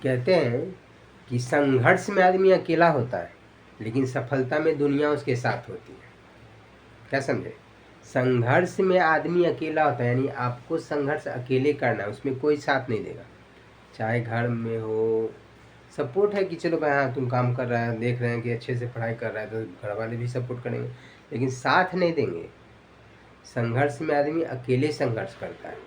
कहते हैं कि संघर्ष में आदमी अकेला होता है, लेकिन सफलता में दुनिया उसके साथ होती है। क्या समझे? संघर्ष में आदमी अकेला होता है, यानी आपको संघर्ष अकेले करना है, उसमें कोई साथ नहीं देगा। चाहे घर में हो, सपोर्ट है कि चलो भाई हाँ तुम काम कर रहा है, देख रहे हैं कि अच्छे से पढ़ाई कर रहा है, तो घर वाले भी सपोर्ट करेंगे, लेकिन साथ नहीं देंगे। संघर्ष में आदमी अकेले संघर्ष करता है,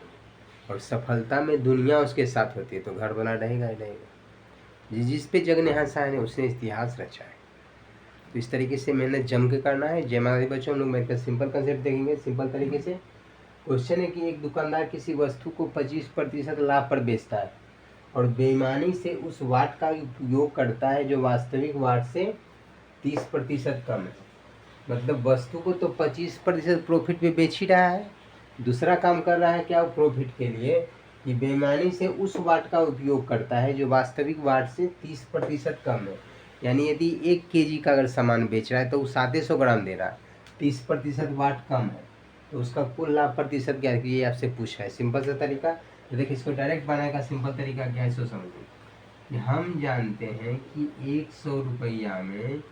और सफलता में दुनिया उसके साथ होती है, तो घर वाला रहेगा ही रहेगा। जिस पे जग ने हंसा है उसने इतिहास रचा है। तो इस तरीके से मेहनत जम के करना है। जय माता दी बच्चों, हम लोग मेरे का सिंपल कंसेप्ट देखेंगे सिंपल तरीके से। क्वेश्चन है कि एक दुकानदार किसी वस्तु को 25% लाभ पर बेचता है और बेईमानी से उस वाट का उपयोग करता है जो वास्तविक वाट से 30% कम है। मतलब वस्तु को तो 25% प्रॉफिट पे बेच ही रहा है, दूसरा काम कर रहा है क्या प्रॉफिट के लिए, कि बेईमानी से उस वाट का उपयोग करता है जो वास्तविक वाट से 30% कम है। यानी यदि 1 केजी का अगर सामान बेच रहा है तो वो 700 ग्राम दे रहा है, 30% वाट कम है, तो उसका कुल लाभ प्रतिशत क्या है, ये आपसे पूछा है। सिंपल सा तरीका। तो देखिए इसको डायरेक्ट बनाने का सिंपल तरीका क्या है, इसको समझिए। हम जानते हैं कि 100 रुपया में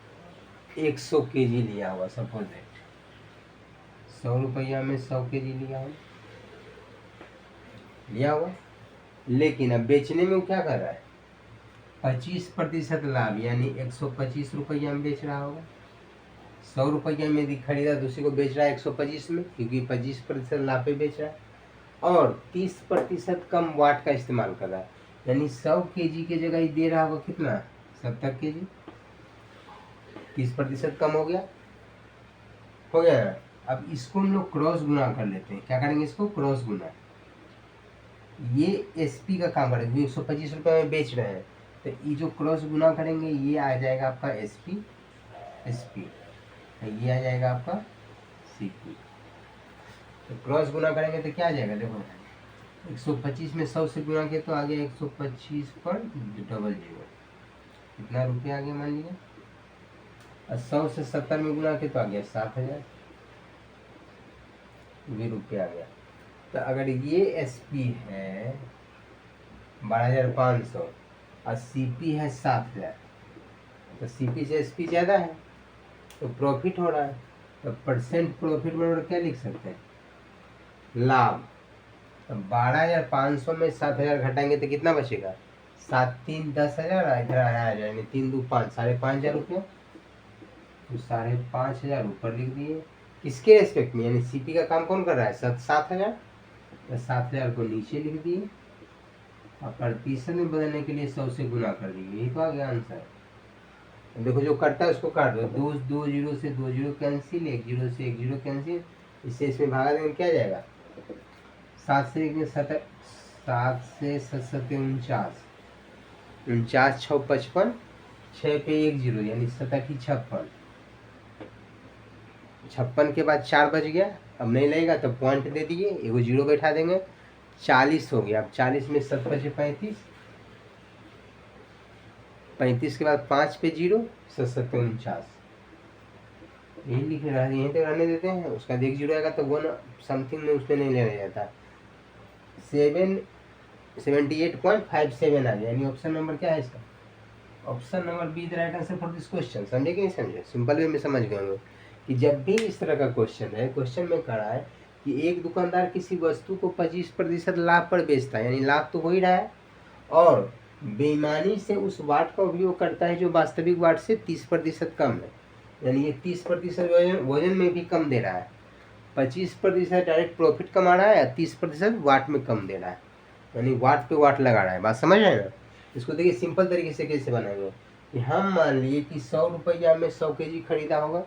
100 केजी लिया हुआ, सपोज दैट 100 रुपया में 100 केजी लिया हुआ, लेकिन अब बेचने में वो क्या कर रहा है, 25% लाभ, यानी 125 रुपया में बेच रहा होगा। 100 रुपया में यदि खरीदा दूसरे को बेच रहा है 125 में, क्योंकि 25% लाभ पे बेच रहा है, और 30% कम वाट का इस्तेमाल कर रहा है। यानी 100 केजी की जगह ही दे रहा होगा कितना, 70 केजी। 30% कम हो गया ना। अब इसको हम लोग क्रॉस गुना कर लेते हैं। क्या करेंगे, इसको क्रॉस गुना। ये एसपी का काम करेंगे, 125 रुपये में बेच रहे हैं, तो ये जो क्रॉस गुना करेंगे ये आ जाएगा आपका एसपी, ये आ जाएगा आपका सीपी। तो क्रॉस गुना करेंगे तो क्या आ जाएगा, देखो 125 में 100 से गुना किया तो आ गया 125 पर 00, कितना रुपया आ गया मान लीजिए। और 100 से 70 में गुना किया तो आ गया 7000, ये रुपया आ गया। तो अगर ये एसपी है 12,500 और सीपी है 7,000, तो सीपी से एसपी ज़्यादा है तो प्रॉफिट हो रहा है। तो परसेंट प्रॉफिट बराबर क्या लिख सकते हैं, लाभ। तो 12,500 में 7,000 घटाएंगे तो कितना बचेगा, 7 3 10,000, इधर आया यानी 3 2 5, 5,500 रुपये। तो 5,500 ऊपर लिख दिए, किसके रेस्पेक्ट में, यानी सीपी का काम कौन कर रहा है, 7,000, तो 7,000 को नीचे लिख दिए, और प्रतिशत में बदलने के लिए 100 से गुना कर दिए, यही तो आ गया आंसर। देखो जो करता है उसको काट दो, 2 0 से 2 0 कैंसिल, 1 0 से 1 0 कैंसिल, इससे इसमें भागा देंगे क्या जाएगा, 7 से 1 7 7 49, 49 6 55, 6 पे 1 0 यानी 7 की 56, 56 के बाद 4 बच गया। अब नहीं लगेगा तो पॉइंट दे दिए, एगो जीरो बैठा देंगे, 40 हो गया। अब 40 में 7 बचे 35, 35 के बाद 5 पे 0, 7 49, यही लिख रहा है, यहीं तक रहने देते हैं। उसका देख 0 आएगा तो 1 समथिंग में उसमें नहीं लेना जाता, 78.57 आ गया। यानी ऑप्शन नंबर क्या है इसका, option number be the right answer for this question. समझे कि नहीं समझे, सिंपल वे में समझ गए होंगे कि जब भी इस तरह का क्वेश्चन है, क्वेश्चन में कहा है कि एक दुकानदार किसी वस्तु को 25% लाभ पर बेचता है, यानी लाभ तो हो ही रहा है, और बेईमानी से उस वाट का उपयोग करता है जो वास्तविक वाट से 30% कम है। यानी ये 30% वजन में भी कम दे रहा है, 25% डायरेक्ट प्रॉफिट कमा रहा है, 30% वाट में कम दे रहा है, यानी वाट पे वाट लगा रहा है। बात समझ रहे हैं ना। इसको देखिए सिंपल तरीके से कैसे बनाएंगे, कि हम मान लिए कि 100 रुपया में 100 केजी खरीदा होगा।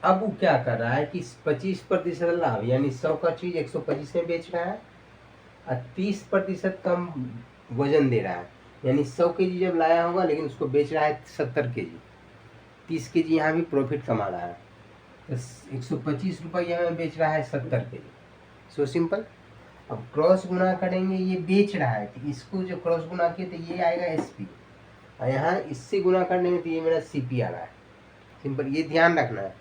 अब वो क्या कर रहा है कि 25% लाभ, यानी 100 का चीज 125 में बेच रहा है, और 30% कम वजन दे रहा है, यानी 100 केजी जब लाया होगा लेकिन उसको बेच रहा है 70 केजी, 30 केजी यहाँ भी प्रॉफिट कमा रहा है। तो 125 रुपया में बेच रहा है 70 केजी। So simple. अब क्रॉस गुना करेंगे, ये बेच रहा है तो इसको जो क्रॉस गुना किए तो ये आएगा एसपी, और यहाँ इससे गुना करने में तो ये मेरा सीपी आ रहा है। सिंपल, ये ध्यान रखना है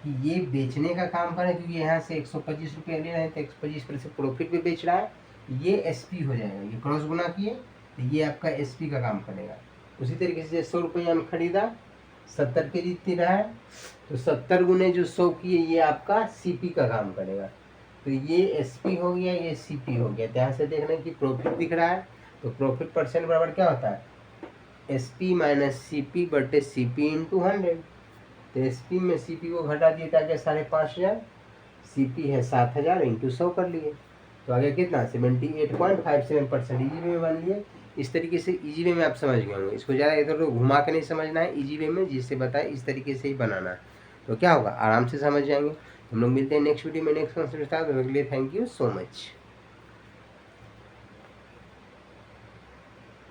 कि ये बेचने का काम कर रहा है, क्योंकि यहाँ से 125 रुपया ले रहे हैं तो 125% प्रॉफिट पे बेच रहा है, ये एसपी हो जाएगा। ये क्रॉस गुना किए तो ये आपका एसपी का काम करेगा। उसी तरीके से 100 रुपये में खरीदा, 70 के जितनी रहा है, तो 70 गुने जो 100 की है ये आपका सीपी का काम करेगा। तो ये एसपी हो गया, ये सीपी हो गया। ध्यान से देखना कि प्रॉफिट दिख रहा है, तो प्रॉफिट परसेंट बराबर क्या होता है, एसपी माइनस सीपी बटे सीपी इंटू 100। तो एसपी में सीपी को घटा दिए तो आगे 5,500, सीपी है 7,000 इंटू 100 कर लिए, तो आगे कितना 78.57% इजी वे में बन लिए। इस तरीके से इजी वे में आप समझ गए होंगे। इसको ज़्यादा इधर उधर घुमा के नहीं समझना है, इजी वे में जिससे बताए इस तरीके से ही बनाना है, तो क्या होगा आराम से समझ जाएंगे। हम लोग मिलते हैं नेक्स्ट वीडियो में नेक्स्ट कॉन्सेप्ट के साथ। Thank you so much.